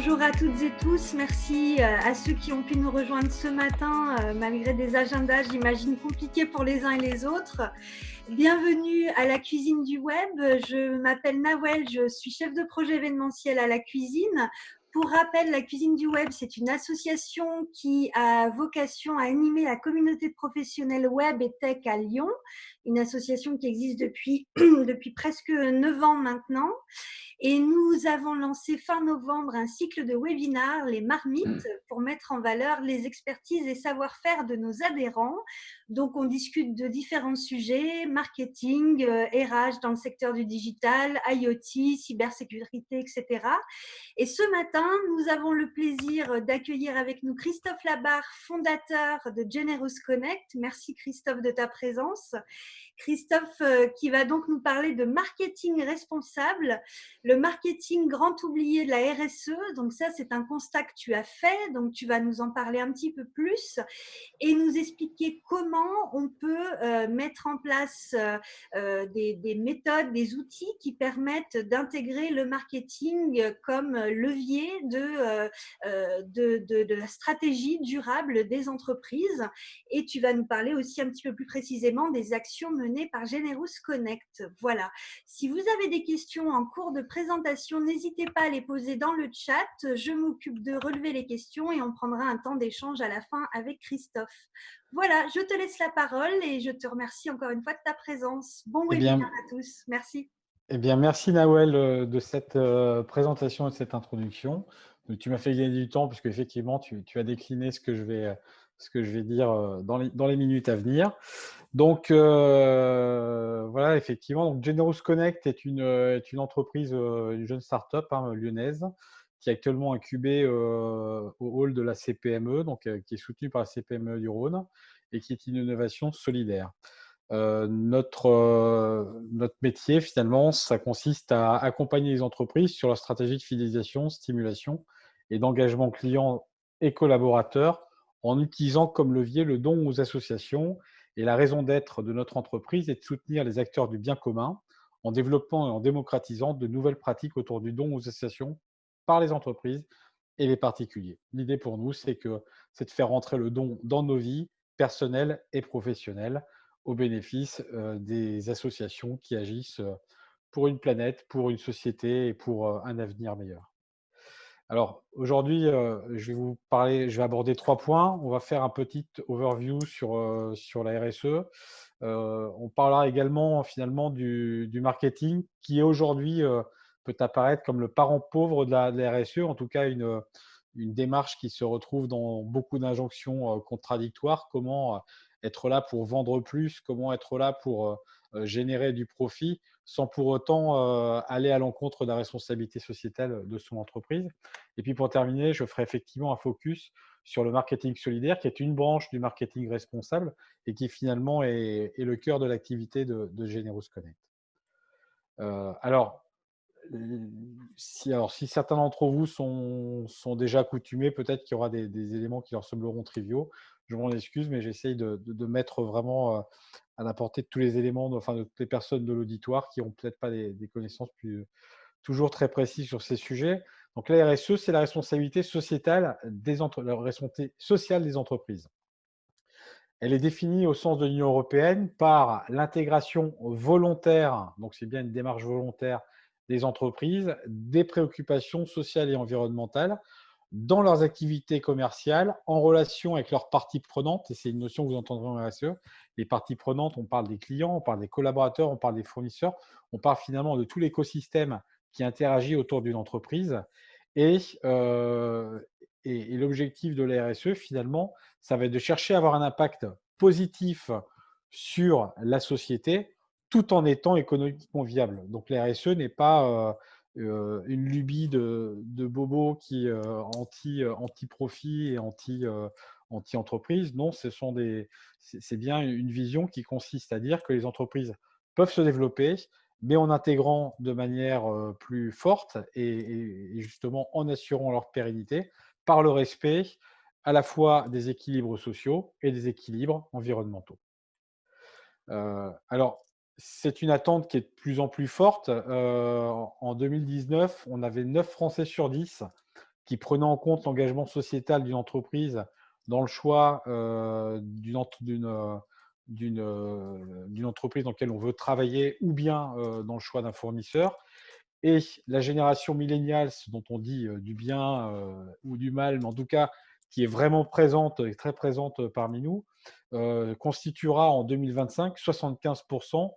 Bonjour à toutes et tous, merci à ceux qui ont pu nous rejoindre ce matin, malgré des agendas, j'imagine, compliqués pour les uns et les autres. Bienvenue à la cuisine du web, je m'appelle Nawel, je suis chef de projet événementiel à la cuisine. Pour rappel, la cuisine du web, c'est une association qui a vocation à animer la communauté professionnelle web et tech à Lyon, une association qui existe depuis, depuis presque 9 ans maintenant. Et nous avons lancé fin novembre un cycle de webinaires, les marmites, pour mettre en valeur les expertises et savoir-faire de nos adhérents. Donc, on discute de différents sujets, marketing, RH dans le secteur du digital, IoT, cybersécurité, etc. Et ce matin, nous avons le plaisir d'accueillir avec nous Christophe Labarre, fondateur de Generous Connect. Merci Christophe de ta présence. Christophe qui va donc nous parler de marketing responsable, le marketing grand oublié de la RSE. Donc ça, c'est un constat que tu as fait, donc tu vas nous en parler un petit peu plus et nous expliquer comment on peut mettre en place des méthodes, des outils qui permettent d'intégrer le marketing comme levier de la stratégie durable des entreprises. Et tu vas nous parler aussi un petit peu plus précisément des actions menées par Generous Connect. Voilà. Si vous avez des questions en cours de présentation, n'hésitez pas à les poser dans le chat. Je m'occupe de relever les questions et on prendra un temps d'échange à la fin avec Christophe. Voilà, je te laisse la parole et je te remercie encore une fois de ta présence. Bon Eh webinaire bien, à tous. Merci. merci Nawel de cette présentation et de cette introduction. Donc, tu m'as fait gagner du temps puisque effectivement tu as décliné ce que je vais dire dans les minutes à venir. Donc voilà, effectivement, donc Generous Connect est une entreprise, une jeune start-up lyonnaise qui est actuellement incubée au hall de la CPME, donc qui est soutenue par la CPME du Rhône et qui est une innovation solidaire. Notre métier, finalement, ça consiste à accompagner les entreprises sur leur stratégie de fidélisation, stimulation et d'engagement client et collaborateurs en utilisant comme levier le don aux associations. Et la raison d'être de notre entreprise est de soutenir les acteurs du bien commun en développant et en démocratisant de nouvelles pratiques autour du don aux associations par les entreprises et les particuliers. L'idée pour nous, c'est de faire rentrer le don dans nos vies personnelles et professionnelles au bénéfice des associations qui agissent pour une planète, pour une société et pour un avenir meilleur. Alors aujourd'hui, je vais aborder 3 points. On va faire un petit overview sur la RSE. On parlera également finalement du marketing qui aujourd'hui peut apparaître comme le parent pauvre de la RSE, en tout cas une démarche qui se retrouve dans beaucoup d'injonctions contradictoires. Comment être là pour vendre plus, comment être là pour générer du profit sans pour autant aller à l'encontre de la responsabilité sociétale de son entreprise. Et puis pour terminer, je ferai effectivement un focus sur le marketing solidaire, qui est une branche du marketing responsable et qui finalement est le cœur de l'activité de Generous Connect. Alors, si certains d'entre vous sont déjà accoutumés, peut-être qu'il y aura des éléments qui leur sembleront triviaux. Je m'en excuse, mais j'essaye de mettre vraiment à la portée de tous les éléments, enfin de toutes les personnes de l'auditoire qui n'ont peut-être pas des connaissances toujours très précises sur ces sujets. Donc la RSE, c'est la responsabilité sociétale la responsabilité sociale des entreprises. Elle est définie au sens de l'Union européenne par l'intégration volontaire, donc c'est bien une démarche volontaire des entreprises, des préoccupations sociales et environnementales dans leurs activités commerciales en relation avec leurs parties prenantes, et c'est une notion que vous entendrez en RSE. Les parties prenantes, on parle des clients, on parle des collaborateurs, on parle des fournisseurs, on parle finalement de tout l'écosystème qui interagit autour d'une entreprise. Et, euh, et l'objectif de la RSE, finalement, ça va être de chercher à avoir un impact positif sur la société tout en étant économiquement viable. Donc la RSE n'est pas une lubie de bobos qui anti-profit et anti-entreprise. Non, c'est bien une vision qui consiste à dire que les entreprises peuvent se développer, mais en intégrant de manière plus forte et justement en assurant leur pérennité par le respect à la fois des équilibres sociaux et des équilibres environnementaux. Alors, c'est une attente qui est de plus en plus forte. En 2019, on avait 9 Français sur 10 qui prenait en compte l'engagement sociétal d'une entreprise dans le choix d'une entreprise dans laquelle on veut travailler ou bien dans le choix d'un fournisseur. Et la génération millennials, dont on dit du bien ou du mal, mais en tout cas qui est vraiment présente et très présente parmi nous, constituera en 2025 75%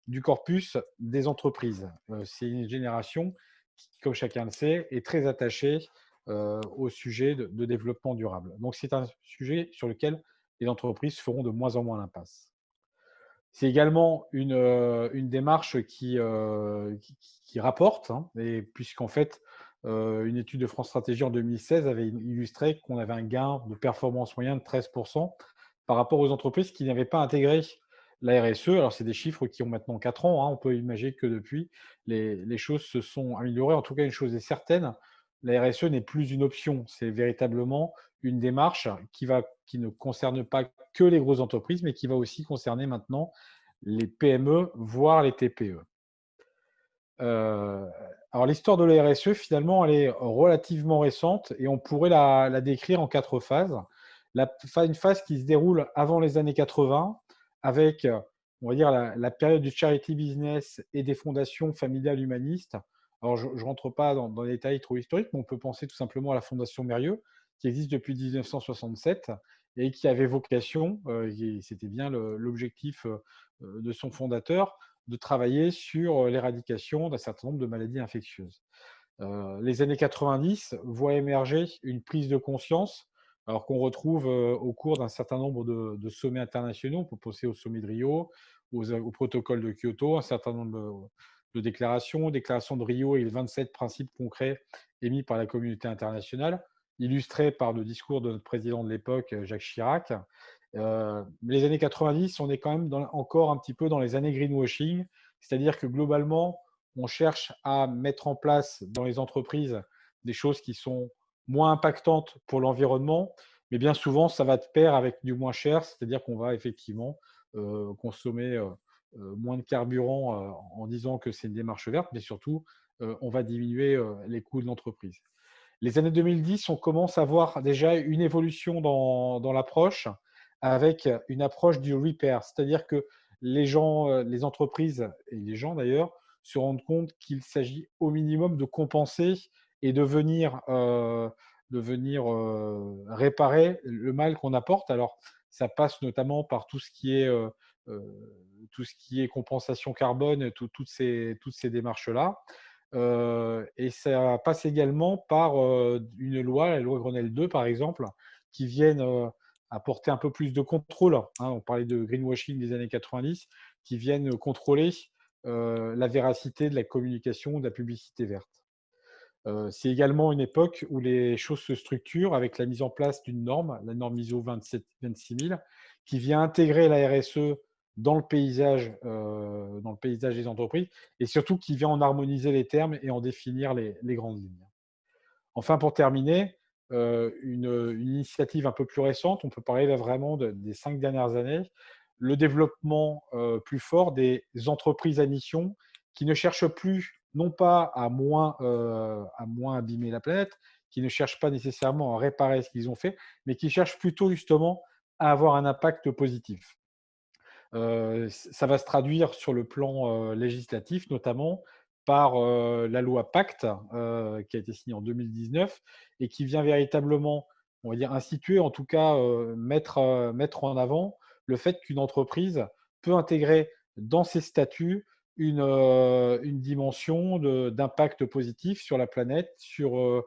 du corpus des entreprises. C'est une génération qui, comme chacun le sait, est très attachée au sujet de développement durable. Donc c'est un sujet sur lequel les entreprises feront de moins en moins l'impasse. C'est également une démarche qui rapporte, hein, et puisqu'en fait, une étude de France Stratégie en 2016 avait illustré qu'on avait un gain de performance moyen de 13% par rapport aux entreprises qui n'avaient pas intégré la RSE. Alors, c'est des chiffres qui ont maintenant 4 ans, hein. On peut imaginer que depuis, les choses se sont améliorées. En tout cas, une chose est certaine, la RSE n'est plus une option. C'est véritablement une démarche qui ne concerne pas que les grosses entreprises, mais qui va aussi concerner maintenant les PME, voire les TPE. Alors l'histoire de la RSE, finalement, elle est relativement récente et on pourrait la décrire en 4 phases. Une phase qui se déroule avant les années 80 avec, on va dire, la période du charity business et des fondations familiales humanistes. Alors je ne rentre pas dans les détails trop historiques, mais on peut penser tout simplement à la Fondation Mérieux, qui existe depuis 1967 et qui avait vocation, et c'était bien l'objectif de son fondateur, de travailler sur l'éradication d'un certain nombre de maladies infectieuses. Les années 90 voient émerger une prise de conscience, alors qu'on retrouve au cours d'un certain nombre de sommets internationaux. On peut penser au sommet de Rio, au protocole de Kyoto, un certain nombre de déclarations, déclaration de Rio et les 27 principes concrets émis par la communauté internationale, illustrés par le discours de notre président de l'époque, Jacques Chirac. Les années 90, on est quand même encore un petit peu dans les années greenwashing, c'est-à-dire que globalement, on cherche à mettre en place dans les entreprises des choses qui sont moins impactantes pour l'environnement, mais bien souvent, ça va de pair avec du moins cher, c'est-à-dire qu'on va effectivement consommer moins de carburant en disant que c'est une démarche verte, mais surtout, on va diminuer les coûts de l'entreprise. Les années 2010, on commence à voir déjà une évolution dans l'approche, avec une approche du repair, c'est-à-dire que les gens, les entreprises et les gens d'ailleurs se rendent compte qu'il s'agit au minimum de compenser et de venir réparer le mal qu'on apporte. Alors, ça passe notamment par tout ce qui est compensation carbone, toutes ces démarches-là. Et ça passe également par une loi, la loi Grenelle 2, par exemple, qui viennent apporter un peu plus de contrôle, hein. On parlait de greenwashing des années 90, qui viennent contrôler la véracité de la communication, de la publicité verte. C'est également une époque où les choses se structurent avec la mise en place d'une norme, la norme ISO 27000, qui vient intégrer la RSE dans le paysage des entreprises et surtout qui vient en harmoniser les termes et en définir les grandes lignes. Enfin, pour terminer, une initiative un peu plus récente, on peut parler là vraiment des 5 dernières années, le développement plus fort des entreprises à mission qui ne cherchent plus, non pas à moins abîmer la planète, qui ne cherchent pas nécessairement à réparer ce qu'ils ont fait, mais qui cherchent plutôt justement à avoir un impact positif. Ça va se traduire sur le plan législatif, notamment par la loi Pacte, qui a été signée en 2019 et qui vient véritablement, on va dire, instituer, en tout cas mettre en avant le fait qu'une entreprise peut intégrer dans ses statuts une dimension d'impact positif sur la planète, sur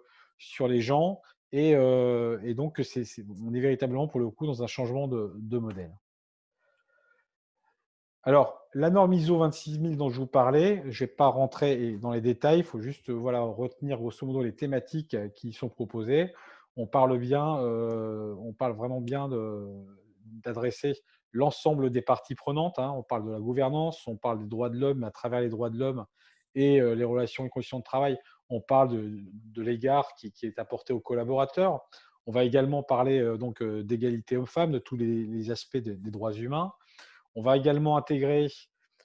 les gens, et donc on est véritablement pour le coup dans un changement de modèle. Alors, la norme ISO 26000 dont je vous parlais, je ne vais pas rentrer dans les détails, il faut juste voilà, retenir grosso modo les thématiques qui y sont proposées. On parle vraiment bien d'adresser l'ensemble des parties prenantes, hein. On parle de la gouvernance, on parle des droits de l'homme, à travers les droits de l'homme et les relations et conditions de travail, on parle de l'égard qui est apporté aux collaborateurs. On va également parler d'égalité hommes-femmes, de tous les aspects des droits humains. On va également intégrer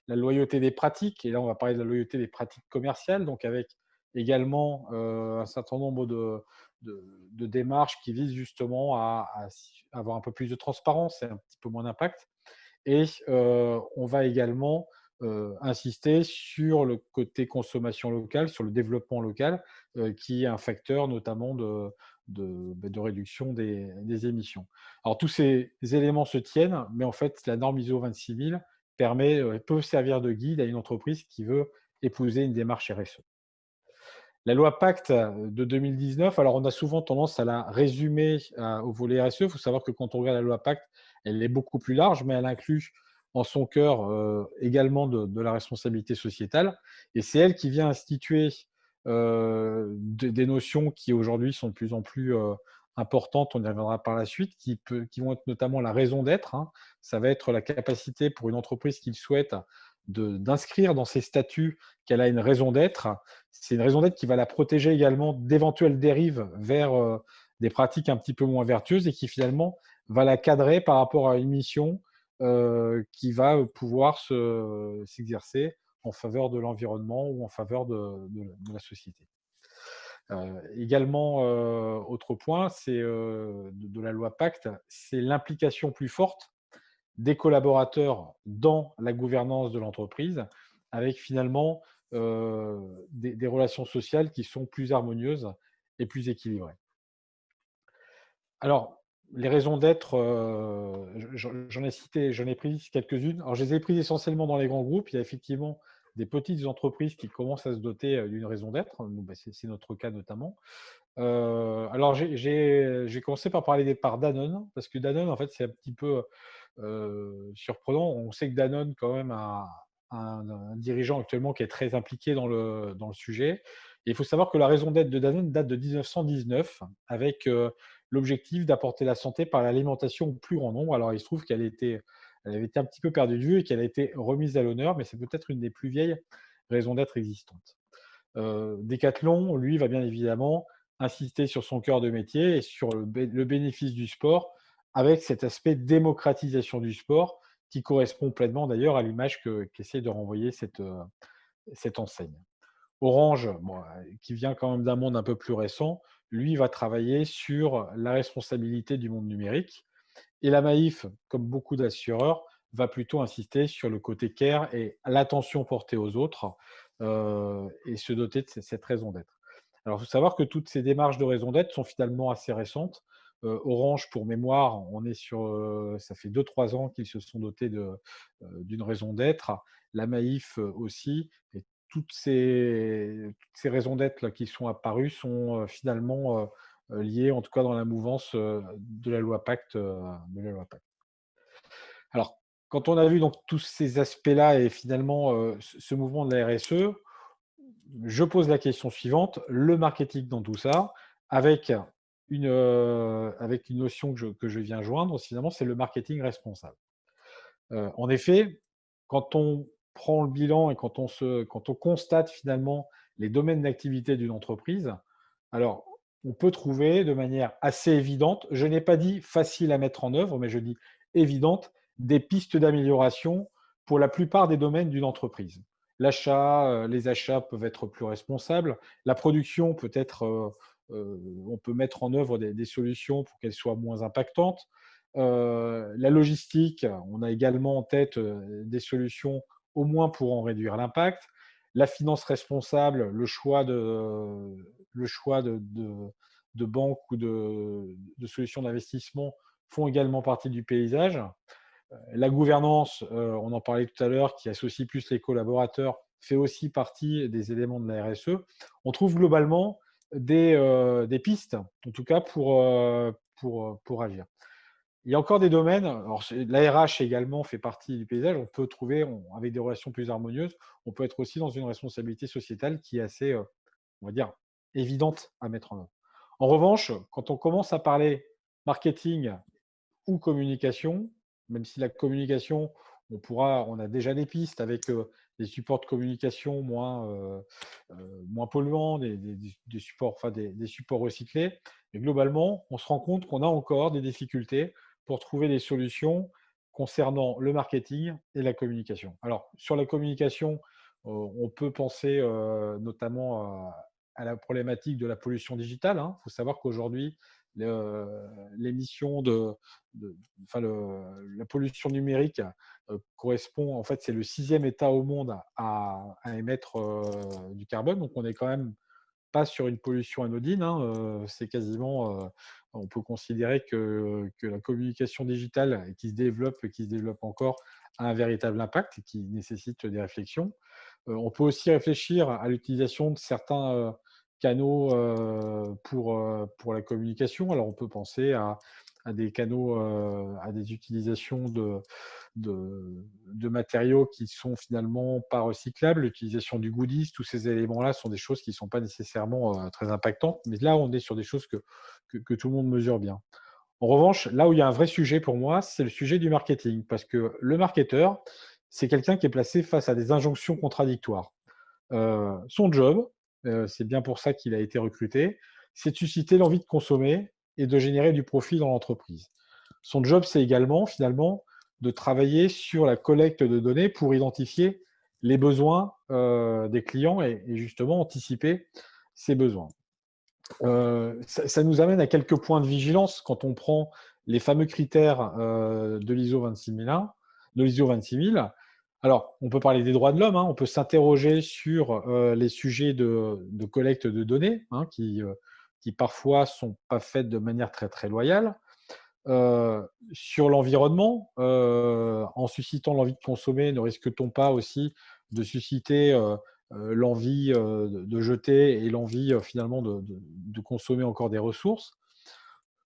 la loyauté des pratiques, et là, on va parler de la loyauté des pratiques commerciales, donc avec également un certain nombre de démarches qui visent justement à avoir un peu plus de transparence et un petit peu moins d'impact. Et on va également insister sur le côté consommation locale, sur le développement local, qui est un facteur notamment de réduction des émissions. Alors tous ces éléments se tiennent, mais en fait la norme ISO 26000 peut servir de guide à une entreprise qui veut épouser une démarche RSE. La loi Pacte de 2019, alors on a souvent tendance à la résumer au volet RSE. Il faut savoir que quand on regarde la loi Pacte, elle est beaucoup plus large, mais elle inclut en son cœur également de la responsabilité sociétale. Et c'est elle qui vient instituer des notions qui aujourd'hui sont de plus en plus importantes, on y reviendra par la suite, qui vont être notamment la raison d'être, hein. Ça va être la capacité pour une entreprise qui le souhaite d'inscrire dans ses statuts qu'elle a une raison d'être. C'est une raison d'être qui va la protéger également d'éventuelles dérives vers des pratiques un petit peu moins vertueuses et qui finalement va la cadrer par rapport à une mission qui va pouvoir s'exercer en faveur de l'environnement ou en faveur de la société. Également, autre point, c'est de la loi Pacte, c'est l'implication plus forte des collaborateurs dans la gouvernance de l'entreprise, avec finalement des relations sociales qui sont plus harmonieuses et plus équilibrées. Alors, les raisons d'être, j'en ai pris quelques-unes. Alors, je les ai prises essentiellement dans les grands groupes. Il y a effectivement des petites entreprises qui commencent à se doter d'une raison d'être. Nous, bah, c'est notre cas notamment. Alors, j'ai commencé par parler par Danone, parce que Danone, en fait, c'est un petit peu surprenant. On sait que Danone, quand même, a un dirigeant actuellement qui est très impliqué dans le sujet. Et il faut savoir que la raison d'être de Danone date de 1919, avec l'objectif d'apporter la santé par l'alimentation au plus grand nombre. Alors, il se trouve elle avait été un petit peu perdue de vue et qu'elle a été remise à l'honneur, mais c'est peut-être une des plus vieilles raisons d'être existantes. Decathlon, lui, va bien évidemment insister sur son cœur de métier et sur le bénéfice du sport, avec cet aspect démocratisation du sport qui correspond pleinement d'ailleurs à l'image qu'essaie de renvoyer cette enseigne. Orange, bon, qui vient quand même d'un monde un peu plus récent, lui va travailler sur la responsabilité du monde numérique. Et la Maïf, comme beaucoup d'assureurs, va plutôt insister sur le côté care et l'attention portée aux autres et se doter de cette raison d'être. Alors, il faut savoir que toutes ces démarches de raison d'être sont finalement assez récentes. Orange, pour mémoire, on est ça fait 2-3 ans qu'ils se sont dotés d'une raison d'être. La Maïf aussi. Et toutes ces raisons d'être là, qui sont apparues sont finalement liées, en tout cas dans la mouvance de la loi Pacte. Alors, quand on a vu donc tous ces aspects-là et finalement ce mouvement de la RSE, je pose la question suivante, le marketing dans tout ça, avec une notion que je viens joindre, finalement, c'est le marketing responsable. En effet, quand on prend le bilan et quand on constate finalement les domaines d'activité d'une entreprise, alors on peut trouver de manière assez évidente, je n'ai pas dit facile à mettre en œuvre, mais je dis évidente, des pistes d'amélioration pour la plupart des domaines d'une entreprise. Les achats peuvent être plus responsables, la production peut être, on peut mettre en œuvre des solutions pour qu'elle soit moins impactante. La logistique, on a également en tête des solutions au moins pour en réduire l'impact. La finance responsable, le choix de banques ou de solutions d'investissement font également partie du paysage. La gouvernance, on en parlait tout à l'heure, qui associe plus les collaborateurs, fait aussi partie des éléments de la RSE. On trouve globalement des pistes, en tout cas pour agir. Il y a encore des domaines, alors la RH également fait partie du paysage, on peut trouver, avec des relations plus harmonieuses, on peut être aussi dans une responsabilité sociétale qui est assez, on va dire, évidente à mettre en œuvre. En revanche, quand on commence à parler marketing ou communication, même si la communication, on a déjà des pistes avec des supports de communication moins polluants, des supports, enfin des supports recyclés. Mais globalement, on se rend compte qu'on a encore des difficultés pour trouver des solutions concernant le marketing et la communication. Alors, sur la communication, on peut penser notamment à la problématique de la pollution digitale. Il faut savoir qu'aujourd'hui, l'émission enfin, la pollution numérique correspond, en fait, c'est le 6e État au monde à émettre du carbone. Donc, on est quand même pas sur une pollution anodine. C'est quasiment, on peut considérer que la communication digitale qui se développe encore, a un véritable impact et qui nécessite des réflexions. On peut aussi réfléchir à l'utilisation de certains canaux pour la communication. Alors, on peut penser à des canaux, à des utilisations de matériaux qui sont finalement pas recyclables, l'utilisation du goodies, tous ces éléments-là sont des choses qui ne sont pas nécessairement très impactantes. Mais là, on est sur des choses que tout le monde mesure bien. En revanche, là où il y a un vrai sujet pour moi, c'est le sujet du marketing. Parce que le marketeur, c'est quelqu'un qui est placé face à des injonctions contradictoires. Son job, c'est bien pour ça qu'il a été recruté, c'est de susciter l'envie de consommer et de générer du profit dans l'entreprise. Son job, c'est également, finalement, de travailler sur la collecte de données pour identifier les besoins des clients et justement anticiper ces besoins. Ça nous amène à quelques points de vigilance quand on prend les fameux critères de l'ISO 26001, de l'ISO 26000. Alors, on peut parler des droits de l'homme, on peut s'interroger sur les sujets de collecte de données, qui parfois sont pas faites de manière très très loyale. Sur l'environnement, en suscitant l'envie de consommer, ne risque-t-on pas aussi de susciter l'envie de jeter et l'envie finalement de consommer encore des ressources?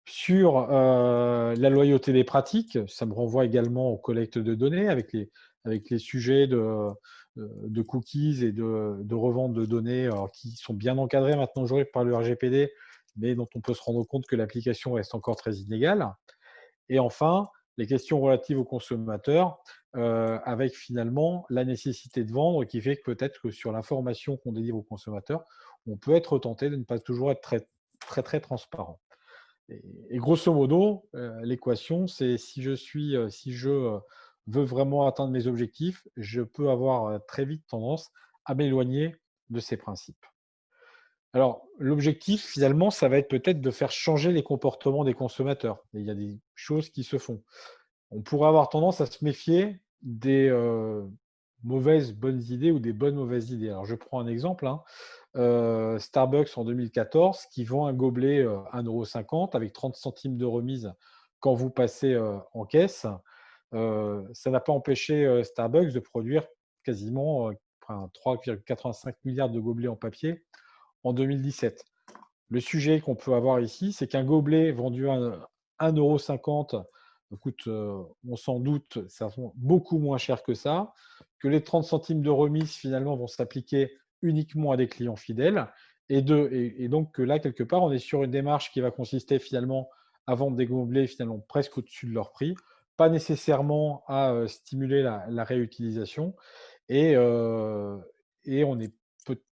Sur la loyauté des pratiques, ça me renvoie également aux collectes de données avec les sujets de cookies et de revente de données qui sont bien encadrés maintenant aujourd'hui par le RGPD, mais dont on peut se rendre compte que l'application reste encore très inégale. Et enfin, les questions relatives aux consommateurs, avec finalement la nécessité de vendre qui fait que peut-être que sur l'information qu'on délivre aux consommateurs, on peut être tenté de ne pas toujours être très, très, très transparent. Et grosso modo, l'équation, c'est si je veux vraiment atteindre mes objectifs, je peux avoir très vite tendance à m'éloigner de ces principes. Alors, l'objectif, finalement, ça va être peut-être de faire changer les comportements des consommateurs. Et il y a des choses qui se font. On pourrait avoir tendance à se méfier des mauvaises bonnes idées ou des bonnes mauvaises idées. Alors, je prends un exemple. Starbucks en 2014 qui vend un gobelet 1,50 € avec 30 centimes de remise quand vous passez en caisse. Ça n'a pas empêché Starbucks de produire quasiment 3,85 milliards de gobelets en papier en 2017. Le sujet qu'on peut avoir ici, c'est qu'un gobelet vendu à 1,50 € coûte, on s'en doute, ça vend beaucoup moins cher que ça, que les 30 centimes de remise finalement vont s'appliquer uniquement à des clients fidèles et donc que là, quelque part, on est sur une démarche qui va consister finalement à vendre des gobelets finalement presque au-dessus de leur prix, pas nécessairement à stimuler la réutilisation et, on est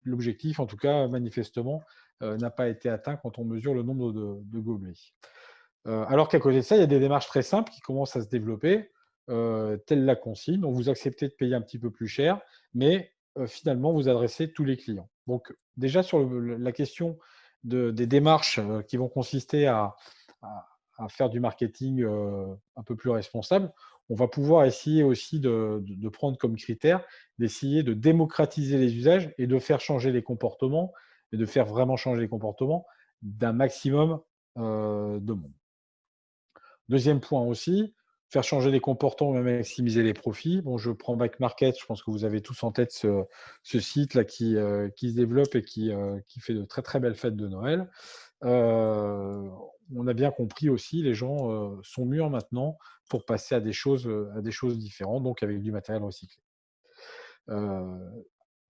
l'objectif, en tout cas manifestement, n'a pas été atteint quand on mesure le nombre de gobelets. Alors qu'à côté de ça, il y a des démarches très simples qui commencent à se développer, telle la consigne, dont vous acceptez de payer un petit peu plus cher, mais finalement, vous adressez tous les clients. Donc déjà sur la question des démarches qui vont consister à- à faire du marketing un peu plus responsable, on va pouvoir essayer aussi de prendre comme critère d'essayer de démocratiser les usages et de faire changer les comportements, et de faire vraiment changer les comportements d'un maximum de monde. Deuxième point aussi, faire changer les comportements et maximiser les profits. Bon, je prends Back Market, je pense que vous avez tous en tête ce site-là qui se développe et qui fait de très très belles fêtes de Noël. On a bien compris aussi, les gens sont mûrs maintenant pour passer à des choses différentes, donc avec du matériel recyclé.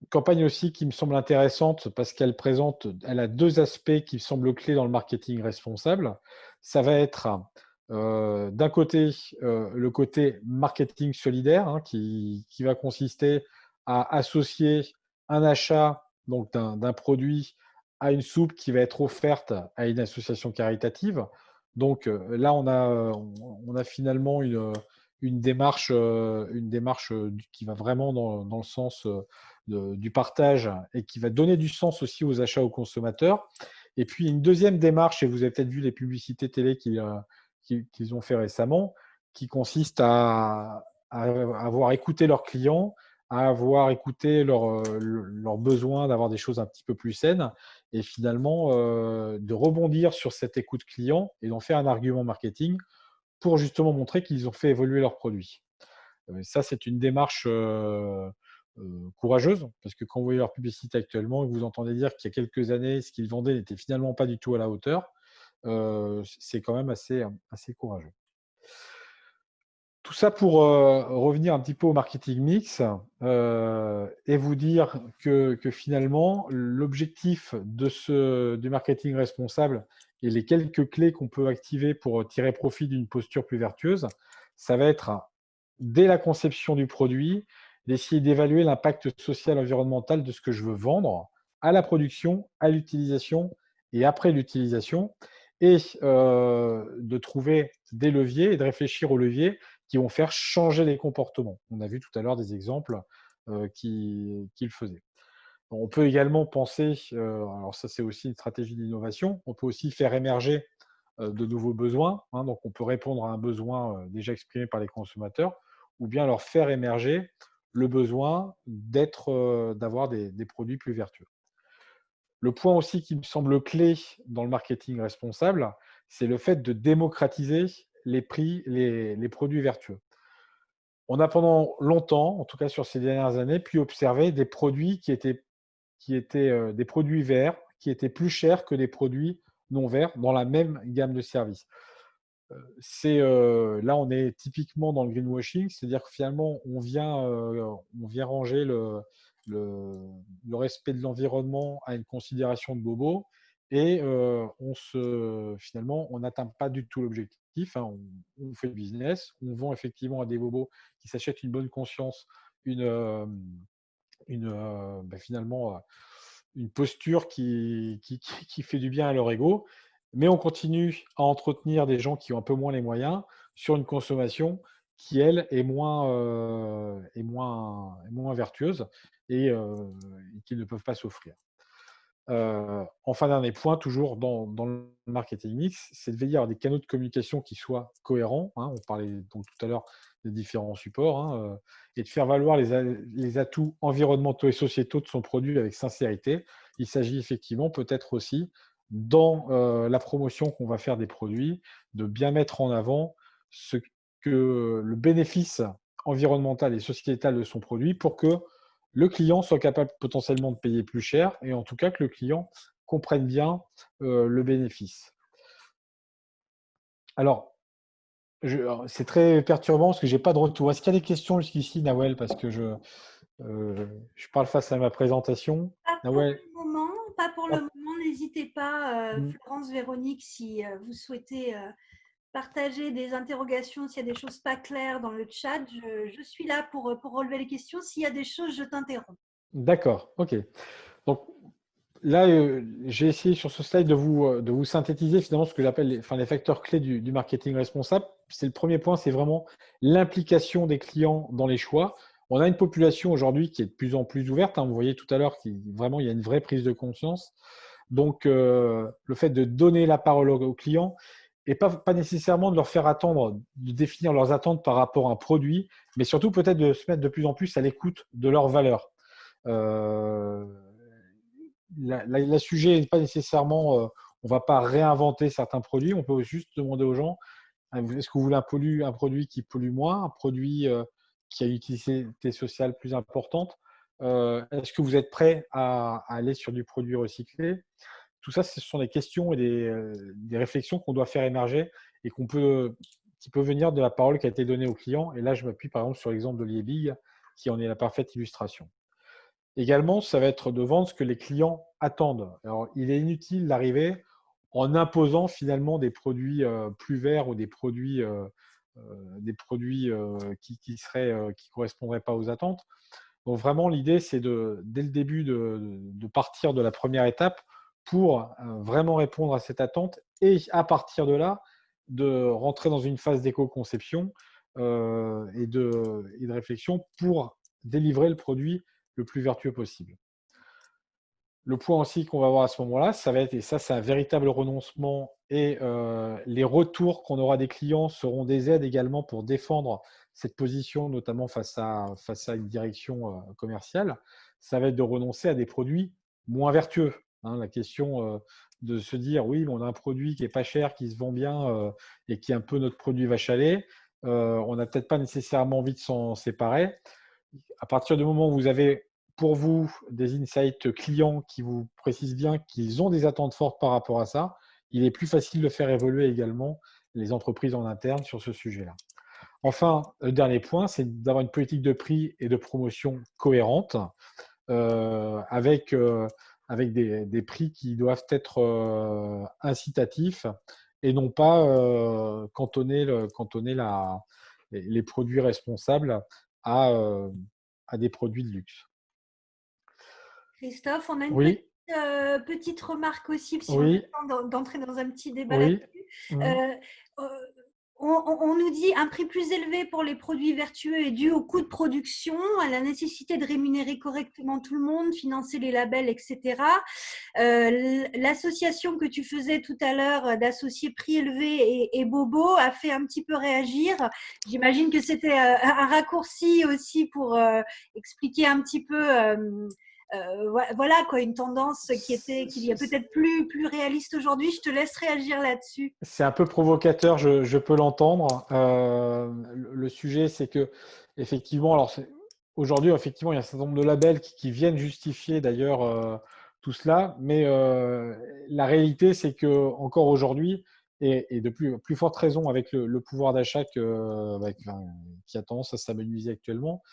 Campagne aussi qui me semble intéressante parce elle a deux aspects qui me semblent clés dans le marketing responsable. Ça va être d'un côté le côté marketing solidaire qui va consister à associer un achat donc d'un produit à une soupe qui va être offerte à une association caritative. Donc là, on a finalement qui va vraiment dans le sens du partage et qui va donner du sens aussi aux achats aux consommateurs. Et puis une deuxième démarche, et vous avez peut-être vu les publicités télé qu'ils ont fait récemment, qui consiste à avoir écouté leurs clients, à avoir écouté leurs besoins d'avoir des choses un petit peu plus saines et finalement de rebondir sur cette écoute client et d'en faire un argument marketing pour justement montrer qu'ils ont fait évoluer leurs produits. Ça, c'est une démarche courageuse parce que quand vous voyez leur publicité actuellement et que vous entendez dire qu'il y a quelques années, ce qu'ils vendaient n'était finalement pas du tout à la hauteur, c'est quand même assez courageux. Tout ça pour revenir un petit peu au marketing mix et vous dire que finalement, l'objectif du marketing responsable et les quelques clés qu'on peut activer pour tirer profit d'une posture plus vertueuse, ça va être, dès la conception du produit, d'essayer d'évaluer l'impact social environnemental de ce que je veux vendre à la production, à l'utilisation et après l'utilisation, et de trouver des leviers et de réfléchir aux leviers qui vont faire changer les comportements. On a vu tout à l'heure des exemples qui le faisaient. On peut également penser, alors ça c'est aussi une stratégie d'innovation, on peut aussi faire émerger de nouveaux besoins. Donc on peut répondre à un besoin déjà exprimé par les consommateurs, ou bien leur faire émerger le besoin d'avoir des produits plus vertueux. Le point aussi qui me semble clé dans le marketing responsable, c'est le fait de démocratiser les produits vertueux. On a pendant longtemps, en tout cas sur ces dernières années, pu observer des produits qui étaient des produits verts, qui étaient plus chers que des produits non verts dans la même gamme de services. Là, on est typiquement dans le greenwashing, c'est-à-dire que finalement, on vient ranger le, le respect de l'environnement à une considération de bobo et finalement, on n'atteint pas du tout l'objectif. On fait du business, on vend effectivement à des bobos qui s'achètent une bonne conscience, finalement une posture qui fait du bien à leur ego, mais on continue à entretenir des gens qui ont un peu moins les moyens sur une consommation qui, elle, est moins vertueuse et qu'ils ne peuvent pas s'offrir. Enfin, dernier point, toujours dans le marketing mix, c'est de veiller à avoir des canaux de communication qui soient cohérents. On parlait donc tout à l'heure des différents supports, et de faire valoir les atouts environnementaux et sociétaux de son produit avec sincérité. Il s'agit effectivement peut-être aussi, dans la promotion qu'on va faire des produits, de bien mettre en avant le bénéfice environnemental et sociétal de son produit pour que le client soit capable potentiellement de payer plus cher et en tout cas que le client comprenne bien le bénéfice. Alors, c'est très perturbant parce que je n'ai pas de retour. Est-ce qu'il y a des questions jusqu'ici, Nawel? Parce que je parle face à ma présentation. Pas pour Nawel? le moment, pas pour le moment. N'hésitez pas, Mm. Florence, Véronique, si vous souhaitez partager des interrogations, s'il y a des choses pas claires dans le chat, je suis là pour relever les questions. S'il y a des choses, je t'interromps. D'accord, ok. Donc là, j'ai essayé sur ce slide de vous synthétiser finalement ce que j'appelle les facteurs clés du marketing responsable. C'est le premier point, c'est vraiment l'implication des clients dans les choix. On a une population aujourd'hui qui est de plus en plus ouverte. Vous voyez tout à l'heure qu'il vraiment il y a une vraie prise de conscience. Donc, le fait de donner la parole aux clients et pas nécessairement de leur faire attendre, de définir leurs attentes par rapport à un produit, mais surtout peut-être de se mettre de plus en plus à l'écoute de leurs valeurs. Euh, le sujet n'est pas nécessairement, on ne va pas réinventer certains produits, on peut juste demander aux gens, est-ce que vous voulez un produit qui pollue moins, un produit qui a une utilité sociale plus importante? Est-ce que vous êtes prêt à aller sur du produit recyclé? Tout ça, ce sont des questions et des réflexions qu'on doit faire émerger et qui peut venir de la parole qui a été donnée aux clients. Et là, je m'appuie par exemple sur l'exemple de Liebig, qui en est la parfaite illustration. Également, ça va être de vendre ce que les clients attendent. Alors, il est inutile d'arriver en imposant finalement des produits plus verts ou des produits qui correspondraient pas aux attentes. Donc vraiment, l'idée, c'est dès le début de partir de la première étape pour vraiment répondre à cette attente et à partir de là, de rentrer dans une phase d'éco-conception et de réflexion pour délivrer le produit le plus vertueux possible. Le point aussi qu'on va voir à ce moment-là, ça va être, et ça c'est un véritable renoncement, et les retours qu'on aura des clients seront des aides également pour défendre cette position, notamment face à une direction commerciale. Ça va être de renoncer à des produits moins vertueux. Hein. La question de se dire, oui, on a un produit qui est pas cher, qui se vend bien et qui est un peu notre produit vache à lait, on n'a peut-être pas nécessairement envie de s'en séparer. À partir du moment où vous avez pour vous des insights clients qui vous précisent bien qu'ils ont des attentes fortes par rapport à ça, il est plus facile de faire évoluer également les entreprises en interne sur ce sujet-là. Enfin, le dernier point, c'est d'avoir une politique de prix et de promotion cohérente avec des prix qui doivent être incitatifs et non pas cantonner les produits responsables à, euh, à des produits de luxe. Christophe, on a une Oui, petite remarque aussi, si on a oui, le temps d'entrer dans un petit débat oui. là-dessus. Mhm. Euh, euh, on nous dit un prix plus élevé pour les produits vertueux est dû au coût de production, à la nécessité de rémunérer correctement tout le monde, financer les labels, etc. L'association que tu faisais tout à l'heure d'associer prix élevé et bobo a fait un petit peu réagir. J'imagine que c'était un raccourci aussi pour expliquer un petit peu voilà quoi, une tendance qui est peut-être plus réaliste aujourd'hui. Je te laisse réagir là-dessus. C'est un peu provocateur, je peux l'entendre. Le sujet, c'est que effectivement, aujourd'hui, effectivement, il y a un certain nombre de labels qui viennent justifier d'ailleurs tout cela, mais la réalité, c'est que encore aujourd'hui, et de plus forte raison avec le pouvoir d'achat qui a tendance à s'amenuiser actuellement,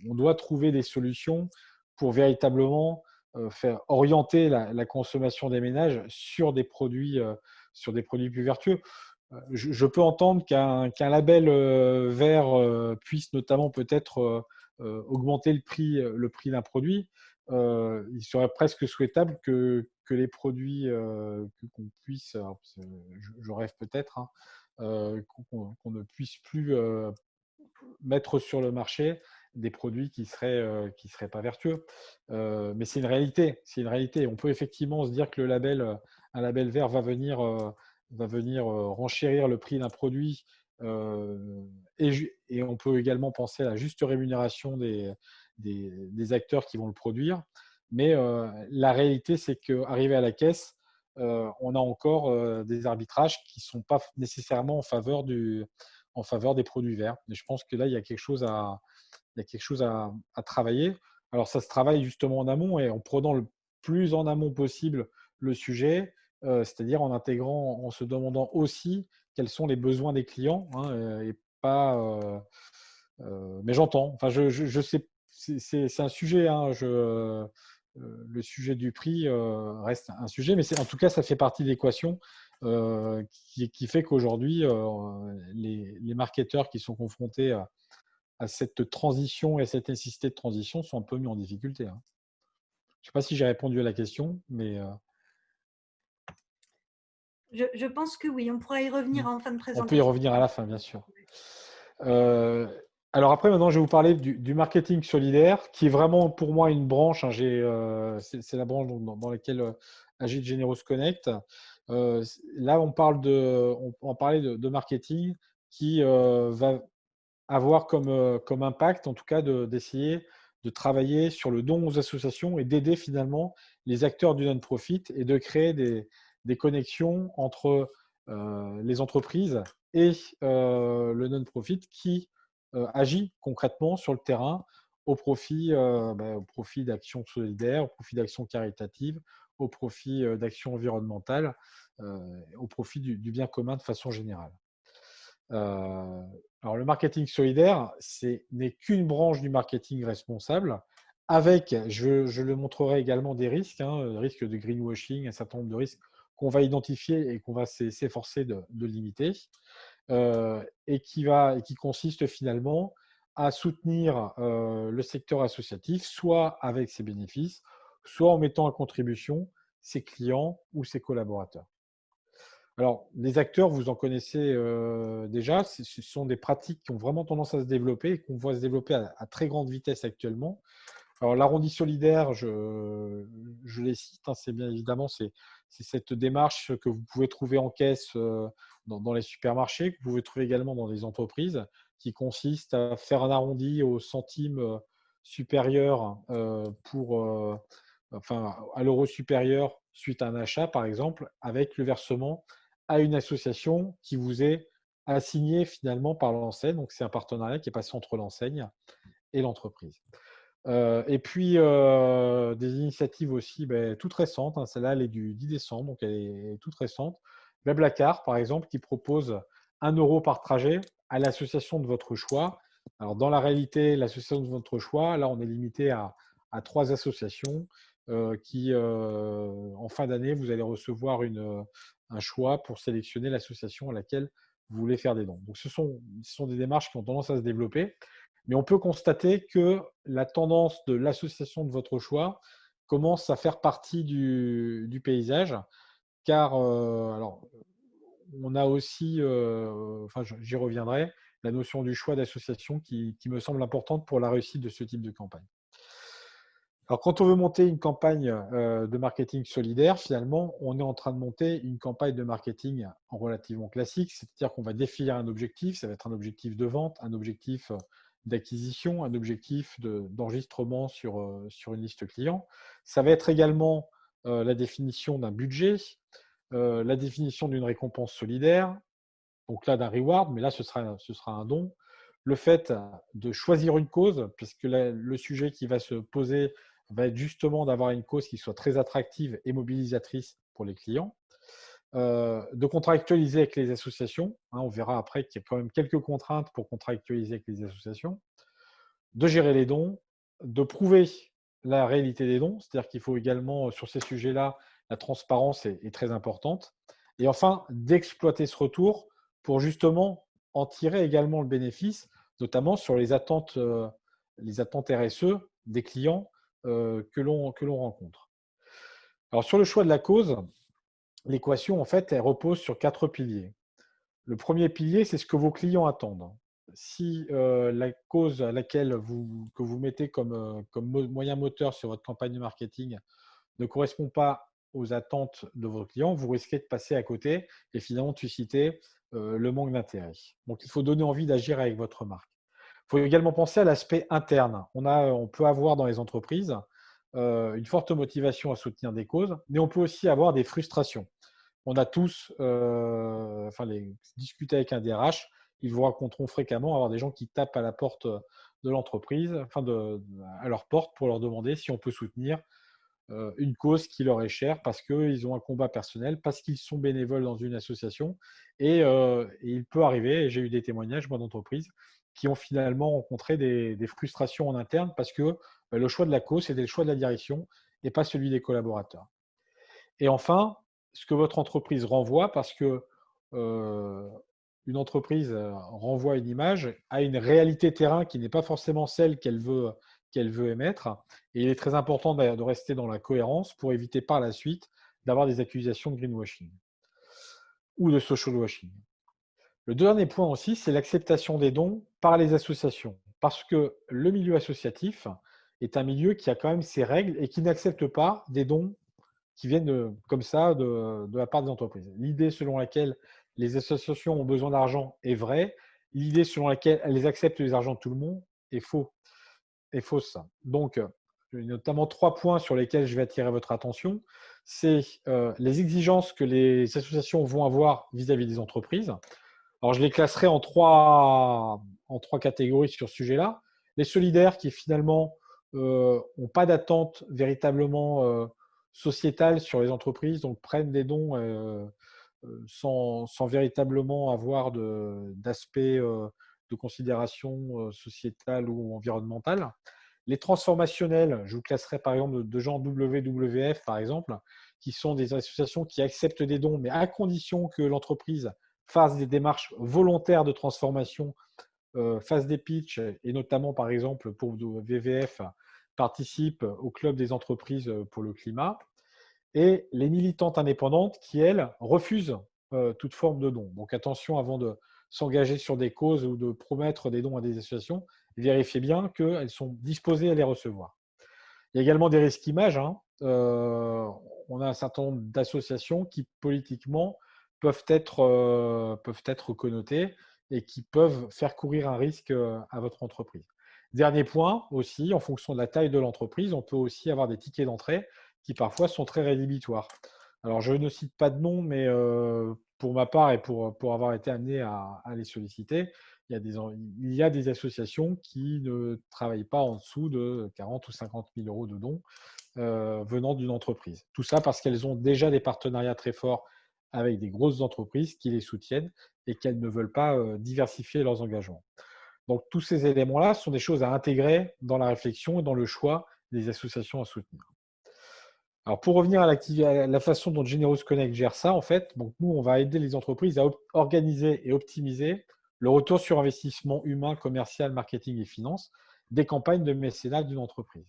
on doit trouver des solutions pour véritablement faire orienter la consommation des ménages sur des produits plus vertueux. Je peux entendre qu'un label vert puisse notamment peut-être augmenter le prix d'un produit. Il serait presque souhaitable que les produits qu'on puisse, alors, je rêve peut-être, hein, qu'on ne puisse plus mettre sur le marché des produits qui seraient pas vertueux. Mais c'est une réalité. C'est une réalité. On peut effectivement se dire que un label vert va venir renchérir le prix d'un produit. Et on peut également penser à la juste rémunération des acteurs qui vont le produire. Mais la réalité, c'est qu'arrivé à la caisse, on a encore des arbitrages qui ne sont pas nécessairement en faveur des produits verts. Et je pense que là, il y a quelque chose à travailler. Alors, ça se travaille justement en amont et en prenant le plus en amont possible le sujet, c'est-à-dire en intégrant, en se demandant aussi quels sont les besoins des clients, hein, et pas. Mais j'entends. Enfin, je sais, c'est un sujet. Hein, le sujet du prix reste un sujet, mais en tout cas, ça fait partie de l'équation qui fait qu'aujourd'hui, les marketeurs qui sont confrontés à cette transition et à cette nécessité de transition sont un peu mis en difficulté. Hein. Je ne sais pas si j'ai répondu à la question, mais Je pense que oui, on pourra y revenir en fin de on peut y présentation. revenir à la fin, bien sûr. Euh, alors après, maintenant, je vais vous parler du marketing solidaire, qui est vraiment pour moi une branche. Hein, c'est la branche dans laquelle agit Generous Connect. Là, on parlait de marketing qui va avoir comme impact, en tout cas, d'essayer de travailler sur le don aux associations et d'aider finalement les acteurs du non-profit et de créer des connexions entre les entreprises et le non-profit qui agit concrètement sur le terrain au profit d'actions solidaires, au profit d'actions caritatives, au profit d'actions environnementales, au profit du bien commun de façon générale. Euh, alors, le marketing solidaire, n'est qu'une branche du marketing responsable, avec, je le montrerai également, des risques, hein, risques de greenwashing, un certain nombre de risques qu'on va identifier et qu'on va s'efforcer de limiter, et qui consiste finalement à soutenir le secteur associatif, soit avec ses bénéfices, soit en mettant à contribution ses clients ou ses collaborateurs. Alors, les acteurs, vous en connaissez déjà. Ce sont des pratiques qui ont vraiment tendance à se développer et qu'on voit se développer à très grande vitesse actuellement. Alors, l'arrondi solidaire, je les cite, hein, c'est bien évidemment, c'est cette démarche que vous pouvez trouver en caisse dans les supermarchés, que vous pouvez trouver également dans les entreprises, qui consiste à faire un arrondi au centime supérieur enfin, à l'euro supérieur suite à un achat, par exemple, avec le versement à une association qui vous est assignée finalement par l'enseigne. Donc, c'est un partenariat qui est passé entre l'enseigne et l'entreprise. Et puis, des initiatives aussi toutes récentes, hein. Celle-là, elle est du 10 décembre, donc elle est toute récente. Blablacar, par exemple, qui propose 1 € par trajet à l'association de votre choix. Alors, dans la réalité, l'association de votre choix, là, on est limité à 3 associations qui, en fin d'année, vous allez recevoir un choix pour sélectionner l'association à laquelle vous voulez faire des dons. Donc, ce sont des démarches qui ont tendance à se développer. Mais on peut constater que la tendance de l'association de votre choix commence à faire partie du paysage, car alors, on a aussi, enfin j'y reviendrai, la notion du choix d'association qui me semble importante pour la réussite de ce type de campagne. Alors, quand on veut monter une campagne de marketing solidaire, finalement, on est en train de monter une campagne de marketing relativement classique, c'est-à-dire qu'on va définir un objectif, ça va être un objectif de vente, un objectif d'acquisition, un objectif d'enregistrement sur une liste client. Ça va être également la définition d'un budget, la définition d'une récompense solidaire, donc là d'un reward, mais là ce sera un don. Le fait de choisir une cause, puisque le sujet qui va se poser va être justement d'avoir une cause qui soit très attractive et mobilisatrice pour les clients. De contractualiser avec les associations, hein, on verra après qu'il y a quand même quelques contraintes pour contractualiser avec les associations. De gérer les dons, de prouver la réalité des dons, c'est-à-dire qu'il faut également, sur ces sujets-là, la transparence est très importante. Et enfin, d'exploiter ce retour pour justement en tirer également le bénéfice, notamment sur les attentes RSE des clients que l'on rencontre. Alors, sur le choix de la cause, l'équation, en fait, elle repose sur 4 piliers. Le premier pilier, c'est ce que vos clients attendent. Si la cause à laquelle que vous mettez comme moyen moteur sur votre campagne de marketing ne correspond pas aux attentes de vos clients, vous risquez de passer à côté et finalement de susciter le manque d'intérêt. Donc, il faut donner envie d'agir avec votre marque. Il faut également penser à l'aspect interne. On peut avoir dans les entreprises une forte motivation à soutenir des causes, mais on peut aussi avoir des frustrations. On a tous, discuter avec un DRH, ils vous raconteront fréquemment avoir des gens qui tapent à la porte de l'entreprise, à leur porte pour leur demander si on peut soutenir une cause qui leur est chère parce qu'ils ont un combat personnel, parce qu'ils sont bénévoles dans une association. Et il peut arriver, et j'ai eu des témoignages moi d'entreprises, qui ont finalement rencontré des frustrations en interne parce que le choix de la cause, c'était le choix de la direction et pas celui des collaborateurs. Et enfin, ce que votre entreprise renvoie, parce que euh, une entreprise renvoie une image à une réalité terrain qui n'est pas forcément celle qu'elle veut émettre. Et il est très important d'ailleurs de rester dans la cohérence pour éviter par la suite d'avoir des accusations de greenwashing ou de social washing. Le dernier point aussi, c'est l'acceptation des dons par les associations. Parce que le milieu associatif est un milieu qui a quand même ses règles et qui n'accepte pas des dons qui viennent comme ça de la part des entreprises. L'idée selon laquelle les associations ont besoin d'argent est vraie. L'idée selon laquelle elles acceptent les argents de tout le monde est fausse. Donc, notamment 3 points sur lesquels je vais attirer votre attention. C'est les exigences que les associations vont avoir vis-à-vis des entreprises. Alors, je les classerai en trois catégories sur ce sujet-là. Les solidaires qui finalement n'ont pas d'attente véritablement sociétale sur les entreprises, donc prennent des dons sans véritablement avoir d'aspect de considération sociétale ou environnementale. Les transformationnels, je vous classerai par exemple de gens WWF, par exemple, qui sont des associations qui acceptent des dons, mais à condition que l'entreprise fasse des démarches volontaires de transformation, fasse des pitchs, et notamment, par exemple, pour VVF, participe au club des entreprises pour le climat. Et les militantes indépendantes qui, elles, refusent toute forme de don. Donc attention, avant de s'engager sur des causes ou de promettre des dons à des associations, vérifiez bien qu'elles sont disposées à les recevoir. Il y a également des risques images, hein. On a un certain nombre d'associations qui, politiquement, peuvent être connotées et qui peuvent faire courir un risque à votre entreprise. Dernier point aussi, en fonction de la taille de l'entreprise, on peut aussi avoir des tickets d'entrée qui parfois sont très rédhibitoires. Alors, je ne cite pas de nom, mais pour ma part et pour avoir été amené à les solliciter, il y a des associations qui ne travaillent pas en dessous de 40 ou 50 000 euros de dons venant d'une entreprise. Tout ça parce qu'elles ont déjà des partenariats très forts avec des grosses entreprises qui les soutiennent et qu'elles ne veulent pas diversifier leurs engagements. Donc, tous ces éléments-là sont des choses à intégrer dans la réflexion et dans le choix des associations à soutenir. Alors, pour revenir à la façon dont Generous Connect gère ça, en fait, donc nous, on va aider les entreprises à organiser et optimiser le retour sur investissement humain, commercial, marketing et finance des campagnes de mécénat d'une entreprise.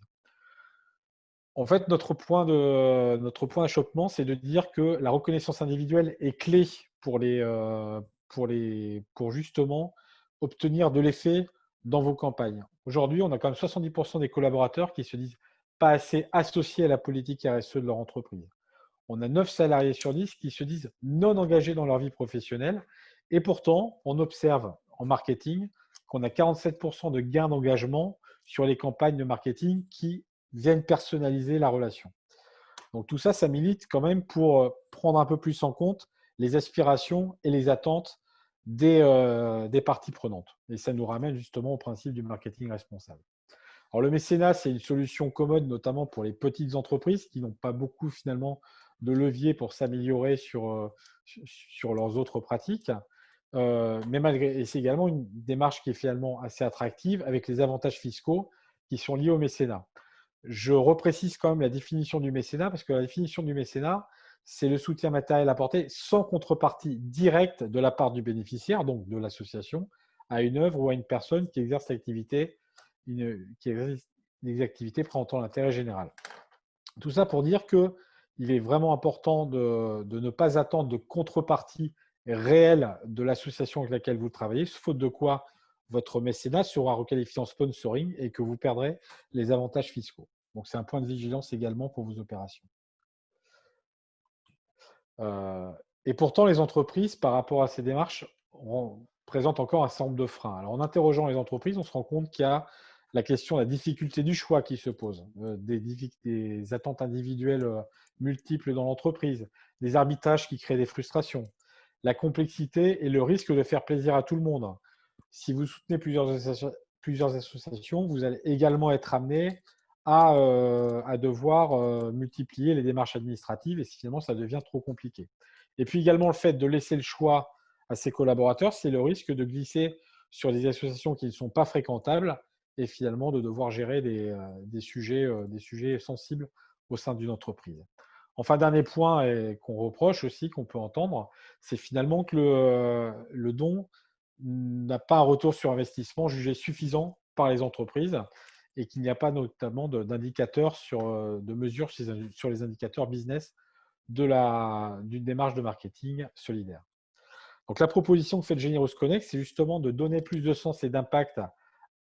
En fait, notre point d'achoppement, c'est de dire que la reconnaissance individuelle est clé pour justement obtenir de l'effet dans vos campagnes. Aujourd'hui, on a quand même 70% des collaborateurs qui se disent pas assez associés à la politique RSE de leur entreprise. On a 9 salariés sur 10 qui se disent non engagés dans leur vie professionnelle. Et pourtant, on observe en marketing qu'on a 47% de gains d'engagement sur les campagnes de marketing qui viennent personnaliser la relation. Donc tout ça, ça milite quand même pour prendre un peu plus en compte les aspirations et les attentes des parties prenantes. Et ça nous ramène justement au principe du marketing responsable. Alors le mécénat, c'est une solution commode, notamment pour les petites entreprises qui n'ont pas beaucoup finalement de levier pour s'améliorer sur leurs autres pratiques. Et c'est également une démarche qui est finalement assez attractive avec les avantages fiscaux qui sont liés au mécénat. Je reprécise quand même la définition du mécénat parce que la définition du mécénat, c'est le soutien matériel apporté sans contrepartie directe de la part du bénéficiaire, donc de l'association, à une œuvre ou à une personne qui exerce des activités présentant l'intérêt général. Tout ça pour dire qu'il est vraiment important de ne pas attendre de contrepartie réelle de l'association avec laquelle vous travaillez, faute de quoi votre mécénat sera requalifié en sponsoring et que vous perdrez les avantages fiscaux. Donc, c'est un point de vigilance également pour vos opérations. Et pourtant, les entreprises, par rapport à ces démarches, présentent encore un certain nombre de freins. Alors, en interrogeant les entreprises, on se rend compte qu'il y a la question de la difficulté du choix qui se pose, des attentes individuelles multiples dans l'entreprise, des arbitrages qui créent des frustrations, la complexité et le risque de faire plaisir à tout le monde. Si vous soutenez plusieurs associations, vous allez également être amené à devoir multiplier les démarches administratives et finalement, ça devient trop compliqué. Et puis également, le fait de laisser le choix à ses collaborateurs, c'est le risque de glisser sur des associations qui ne sont pas fréquentables et finalement de devoir gérer des sujets sensibles au sein d'une entreprise. Enfin, dernier point qu'on reproche aussi, qu'on peut entendre, c'est finalement que le don n'a pas un retour sur investissement jugé suffisant par les entreprises et qu'il n'y a pas notamment d'indicateurs de mesures sur les indicateurs business d'une démarche de marketing solidaire. Donc, la proposition que fait Generous Connect, c'est justement de donner plus de sens et d'impact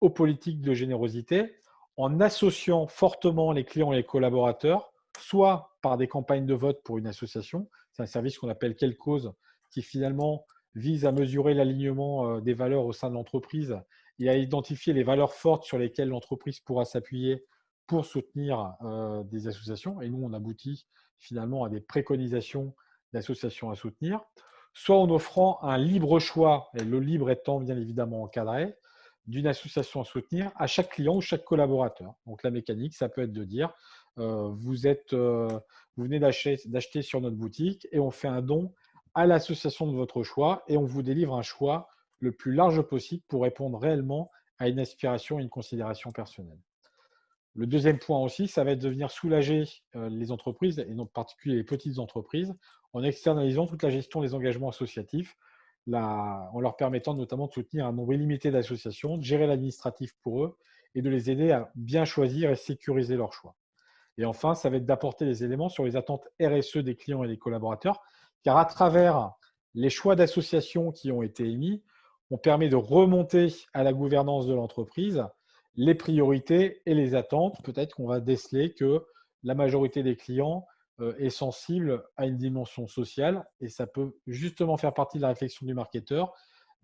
aux politiques de générosité en associant fortement les clients et les collaborateurs, soit par des campagnes de vote pour une association, c'est un service qu'on appelle Quelle cause, qui finalement vise à mesurer l'alignement des valeurs au sein de l'entreprise et à identifier les valeurs fortes sur lesquelles l'entreprise pourra s'appuyer pour soutenir des associations. Et nous, on aboutit finalement à des préconisations d'associations à soutenir, soit en offrant un libre choix, et le libre étant bien évidemment encadré, d'une association à soutenir à chaque client ou chaque collaborateur. Donc la mécanique, ça peut être de dire, vous venez d'acheter sur notre boutique et on fait un don à l'association de votre choix et on vous délivre un choix le plus large possible pour répondre réellement à une aspiration et une considération personnelle. Le deuxième point aussi, ça va être de venir soulager les entreprises, et en particulier les petites entreprises, en externalisant toute la gestion des engagements associatifs, en leur permettant notamment de soutenir un nombre illimité d'associations, de gérer l'administratif pour eux et de les aider à bien choisir et sécuriser leurs choix. Et enfin, ça va être d'apporter des éléments sur les attentes RSE des clients et des collaborateurs, car à travers les choix d'association qui ont été émis, on permet de remonter à la gouvernance de l'entreprise les priorités et les attentes. Peut-être qu'on va déceler que la majorité des clients est sensible à une dimension sociale et ça peut justement faire partie de la réflexion du marketeur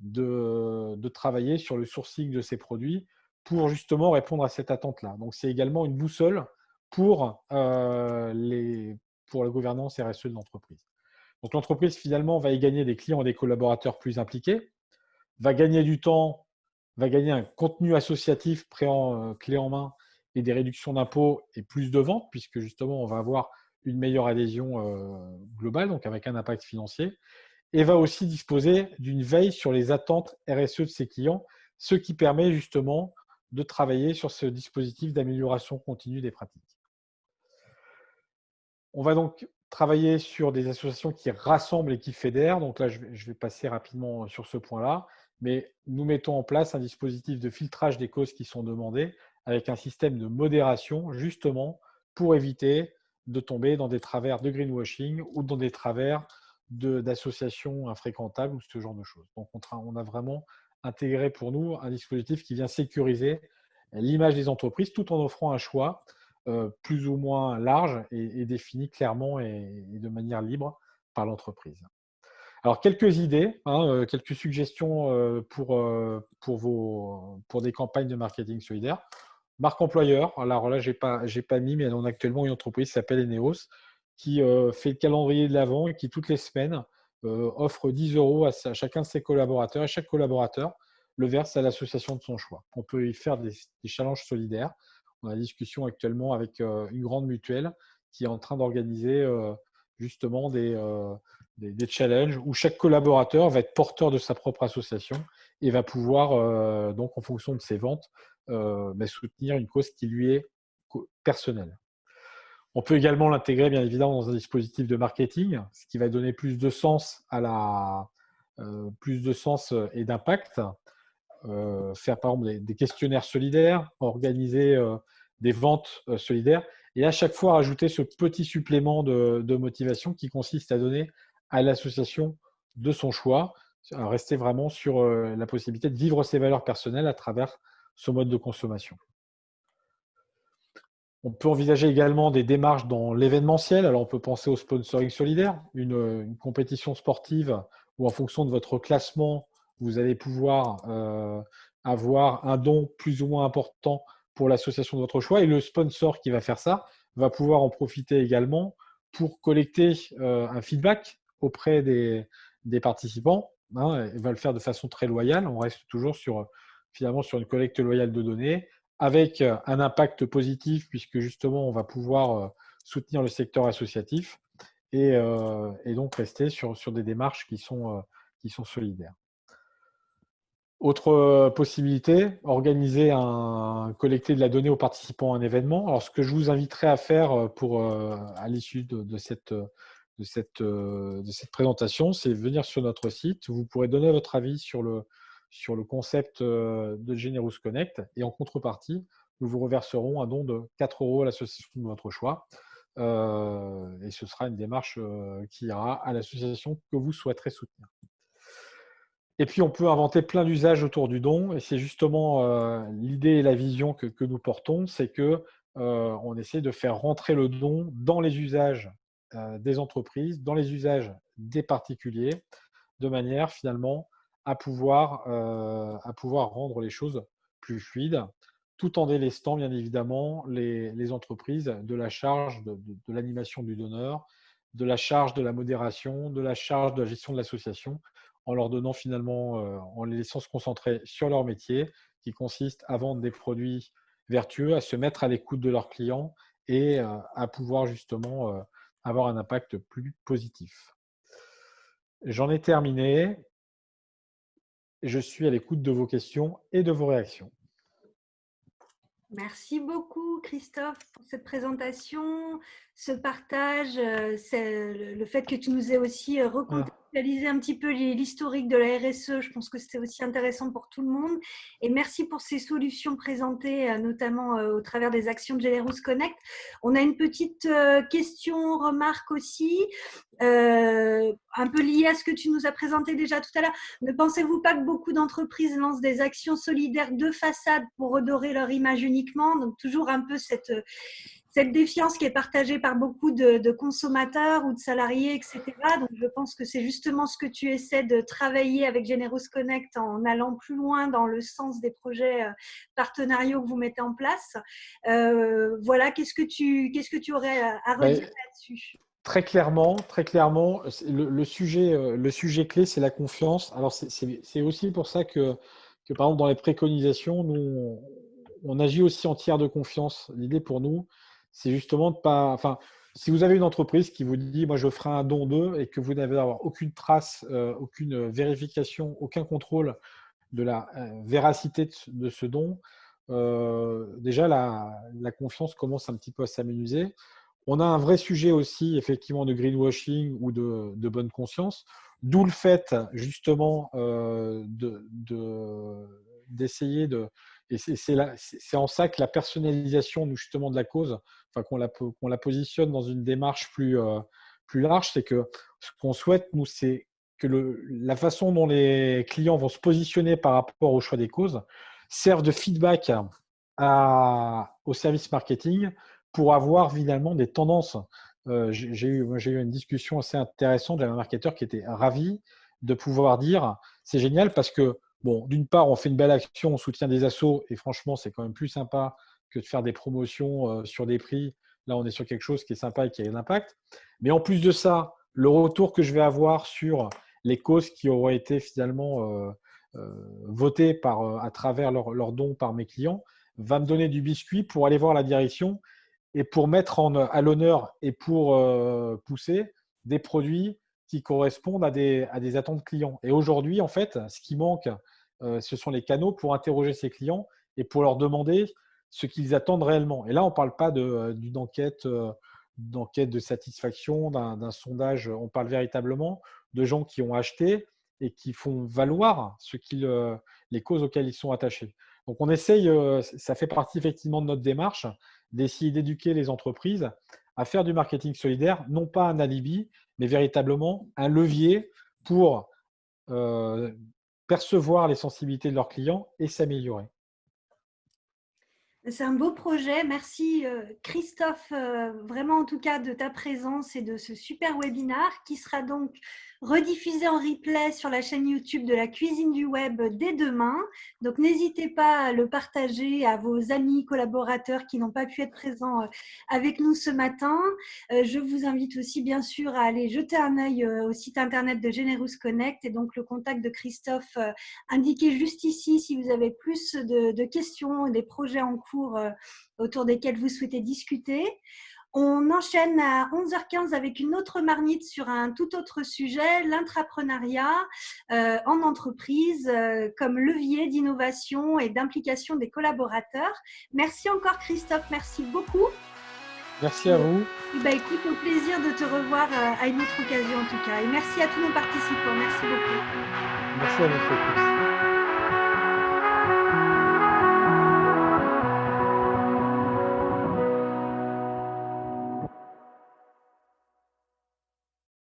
de travailler sur le sourcing de ces produits pour justement répondre à cette attente-là. Donc, c'est également une boussole pour, pour la gouvernance RSE de l'entreprise. Donc, l'entreprise, finalement, va y gagner des clients et des collaborateurs plus impliqués, va gagner du temps, va gagner un contenu associatif clé en main et des réductions d'impôts et plus de ventes, puisque justement, on va avoir une meilleure adhésion globale, donc avec un impact financier, et va aussi disposer d'une veille sur les attentes RSE de ses clients, ce qui permet justement de travailler sur ce dispositif d'amélioration continue des pratiques. On va donc travailler sur des associations qui rassemblent et qui fédèrent. Donc là, je vais passer rapidement sur ce point-là. Mais nous mettons en place un dispositif de filtrage des causes qui sont demandées avec un système de modération, justement, pour éviter de tomber dans des travers de greenwashing ou dans des travers d'associations infréquentables ou ce genre de choses. Donc, on a vraiment intégré pour nous un dispositif qui vient sécuriser l'image des entreprises tout en offrant un choix plus ou moins large et défini clairement et de manière libre par l'entreprise. Alors, quelques idées, quelques suggestions pour des campagnes de marketing solidaire. Marque employeur, alors là, je n'ai pas mis, mais on a actuellement une entreprise qui s'appelle Eneos, qui fait le calendrier de l'Avent et qui, toutes les semaines, offre 10 € à chacun de ses collaborateurs et chaque collaborateur le verse à l'association de son choix. On peut y faire des challenges solidaires. On a une discussion actuellement avec une grande mutuelle qui est en train d'organiser justement des challenges où chaque collaborateur va être porteur de sa propre association et va pouvoir, donc en fonction de ses ventes, soutenir une cause qui lui est personnelle. On peut également l'intégrer, bien évidemment, dans un dispositif de marketing, ce qui va donner plus de sens plus de sens et d'impact. Faire par exemple des questionnaires solidaires, organiser des ventes solidaires et à chaque fois rajouter ce petit supplément de motivation qui consiste à donner à l'association de son choix, à rester vraiment sur la possibilité de vivre ses valeurs personnelles à travers ce mode de consommation. On peut envisager également des démarches dans l'événementiel. Alors, on peut penser au sponsoring solidaire, une compétition sportive où, en fonction de votre classement, vous allez pouvoir avoir un don plus ou moins important pour l'association de votre choix. Et le sponsor qui va faire ça va pouvoir en profiter également pour collecter un feedback auprès des participants. Il va le faire de façon très loyale. On reste toujours finalement sur une collecte loyale de données, avec un impact positif, puisque justement, on va pouvoir soutenir le secteur associatif et donc rester sur des démarches qui sont solidaires. Autre possibilité, collecter de la donnée aux participants à un événement. Alors, ce que je vous inviterai à faire à l'issue de cette présentation, c'est venir sur notre site. Vous pourrez donner votre avis sur le concept de Generous Connect et en contrepartie, nous vous reverserons un don de 4 € à l'association de votre choix. Et ce sera une démarche qui ira à l'association que vous souhaiterez soutenir. Et puis, on peut inventer plein d'usages autour du don. Et c'est justement l'idée et la vision que nous portons, c'est qu'on essaie de faire rentrer le don dans les usages des entreprises, dans les usages des particuliers, de manière finalement à pouvoir rendre les choses plus fluides, tout en délestant bien évidemment les entreprises de la charge de l'animation du donneur, de la charge de la modération, de la charge de la gestion de l'association, en leur donnant finalement, en les laissant se concentrer sur leur métier, qui consiste à vendre des produits vertueux, à se mettre à l'écoute de leurs clients et à pouvoir justement avoir un impact plus positif. J'en ai terminé. Je suis à l'écoute de vos questions et de vos réactions. Merci beaucoup, Christophe, pour cette présentation ce partage, c'est le fait que tu nous aies aussi recontextualisé un petit peu l'historique de la RSE. Je pense que c'était aussi intéressant pour tout le monde. Et merci pour ces solutions présentées, notamment au travers des actions de Generous Connect. On a une petite question, remarque aussi, un peu liée à ce que tu nous as présenté déjà tout à l'heure. Ne pensez-vous pas que beaucoup d'entreprises lancent des actions solidaires de façade pour redorer leur image uniquement? Donc toujours un peu cette défiance qui est partagée par beaucoup de consommateurs ou de salariés, etc. Donc, je pense que c'est justement ce que tu essaies de travailler avec Generous Connect en allant plus loin dans le sens des projets partenariaux que vous mettez en place. Voilà, qu'est-ce que tu aurais à redire là-dessus? Très clairement, le sujet clé, c'est la confiance. Alors, c'est aussi pour ça que, par exemple, dans les préconisations, nous, on agit aussi en tiers de confiance. L'idée pour nous, c'est justement de pas… Enfin, si vous avez une entreprise qui vous dit « moi, je ferai un don d'eux » et que vous n'avez avoir aucune trace, aucune vérification, aucun contrôle de la véracité de ce don, déjà, la confiance commence un petit peu à s'amenuiser. On a un vrai sujet aussi, effectivement, de greenwashing ou de bonne conscience, d'où le fait, justement, d'essayer de… Et c'est en ça que la personnalisation, justement, de la cause, enfin, qu'on la positionne dans une démarche plus large, c'est que ce qu'on souhaite, nous, c'est que la façon dont les clients vont se positionner par rapport au choix des causes serve de feedback au service marketing pour avoir finalement des tendances. J'ai eu une discussion assez intéressante avec un marketeur qui était ravi de pouvoir dire c'est génial parce que, bon, d'une part, on fait une belle action, on soutient des assos et franchement, c'est quand même plus sympa que de faire des promotions sur des prix. Là, on est sur quelque chose qui est sympa et qui a un impact. Mais en plus de ça, le retour que je vais avoir sur les causes qui auraient été finalement votées à travers leurs dons par mes clients va me donner du biscuit pour aller voir la direction et pour mettre à l'honneur et pour pousser des produits qui correspondent à des attentes clients. Et aujourd'hui, en fait, ce qui manque, ce sont les canaux pour interroger ces clients et pour leur demander ce qu'ils attendent réellement. Et là, on ne parle pas d'une enquête de satisfaction, d'un sondage. On parle véritablement de gens qui ont acheté et qui font valoir les causes auxquelles ils sont attachés. Donc, on essaye, ça fait partie effectivement de notre démarche, d'essayer d'éduquer les entreprises à faire du marketing solidaire, non pas un alibi, mais véritablement un levier pour percevoir les sensibilités de leurs clients et s'améliorer. C'est un beau projet. Merci Christophe, vraiment en tout cas de ta présence et de ce super webinaire qui sera donc rediffusé en replay sur la chaîne YouTube de la Cuisine du Web dès demain. Donc n'hésitez pas à le partager à vos amis, collaborateurs qui n'ont pas pu être présents avec nous ce matin. Je vous invite aussi bien sûr à aller jeter un œil au site internet de Generous Connect et donc le contact de Christophe indiqué juste ici si vous avez plus de questions, des projets en cours autour desquels vous souhaitez discuter. On enchaîne à 11h15 avec une autre marmite sur un tout autre sujet, l'intrapreneuriat en entreprise comme levier d'innovation et d'implication des collaborateurs. Merci encore Christophe, merci beaucoup. Merci à vous. Écoute, au plaisir de te revoir à une autre occasion en tout cas. Et merci à tous nos participants, merci beaucoup. Merci à vous tous.